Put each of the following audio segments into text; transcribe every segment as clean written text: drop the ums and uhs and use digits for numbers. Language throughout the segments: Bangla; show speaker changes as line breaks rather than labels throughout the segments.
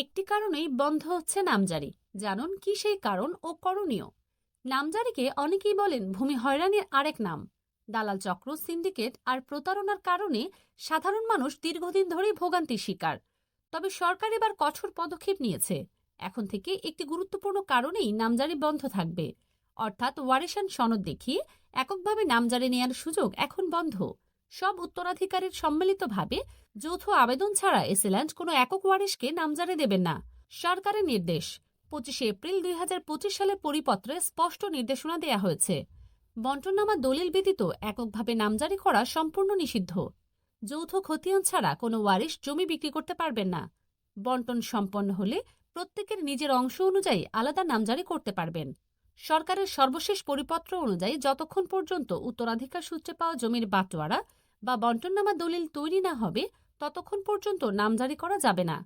একটি কারণেই বন্ধ হচ্ছে নামজারি। জানুন কি সেই কারণ ও করণীয়। নামজারিকে অনেকেই বলেন ভূমি হয়রানির আরেক নাম। দালাল চক্র, সিন্ডিকেট আর প্রতারণার কারণে সাধারণ মানুষ দীর্ঘদিন ধরেই ভোগান্তির শিকার। তবে সরকার এবার কঠোর পদক্ষেপ নিয়েছে। এখন থেকে একটি গুরুত্বপূর্ণ কারণেই নামজারি বন্ধ থাকবে। অর্থাৎ ওয়ারিশান সনদ দেখিয়ে এককভাবে নামজারি নেয়ার সুযোগ এখন বন্ধ। সব উত্তরাধিকারীর সম্মিলিতভাবে যৌথ আবেদন ছাড়া এসিল্যান্ড কোনো একক ওয়ারিশকে নামজারি দেবেন না। সরকারের নির্দেশ। 25 এপ্রিল 2025 সালের পরিপত্রে স্পষ্ট নির্দেশনা দেয়া হয়েছে। বন্টননামা দলিল ব্যতীত এককভাবে নামজারি করা সম্পূর্ণ নিষিদ্ধ। যৌথ খতিয়ান ছাড়া কোনো ওয়ারিশ জমি বিক্রি করতে পারবেন না। বন্টন সম্পন্ন হলে প্রত্যেকের নিজের অংশ অনুযায়ী আলাদা নামজারি করতে পারবেন। সরকারের সর্বশেষ পরিপত্র অনুযায়ী যতক্ষণ পর্যন্ত উত্তরাধিকার সূত্রে পাওয়া জমির বাটোয়ারা বা বন্টননামা দলিল তৈরি না হবে, ততক্ষণ পর্যন্ত নামজারি করা যাবে না।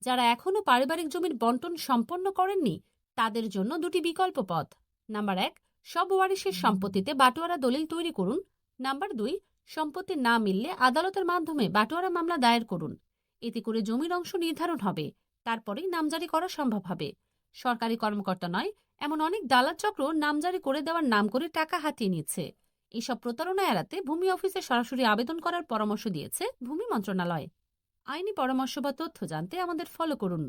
যারা এখনও পারিবারিক জমির বন্টন সম্পন্ন করেননি, তাদের জন্য দুটি বিকল্প পথ। নাম্বার 1, সব ওয়ারিশের সম্পত্তিতে বাটোয়ারা দলিল তৈরি করুন। নাম্বার 2, সম্পত্তি না মিললে আদালতের মাধ্যমে বাটোয়ারা মামলা দায়ের করুন। এতে করে জমির অংশ নির্ধারণ হবে, তারপরেই নামজারি করা সম্ভব হবে। সরকারি কর্মকর্তা নয়, এমন অনেক দালাল চক্র নামজারি করে দেওয়ার নাম করে টাকা হাতিয়ে নিচ্ছে। এসব প্রতারণা এড়াতে ভূমি অফিসে সরাসরি আবেদন করার পরামর্শ দিয়েছে ভূমি মন্ত্রণালয়। আইনি পরামর্শ বা তথ্য জানতে আমাদের ফলো করুন।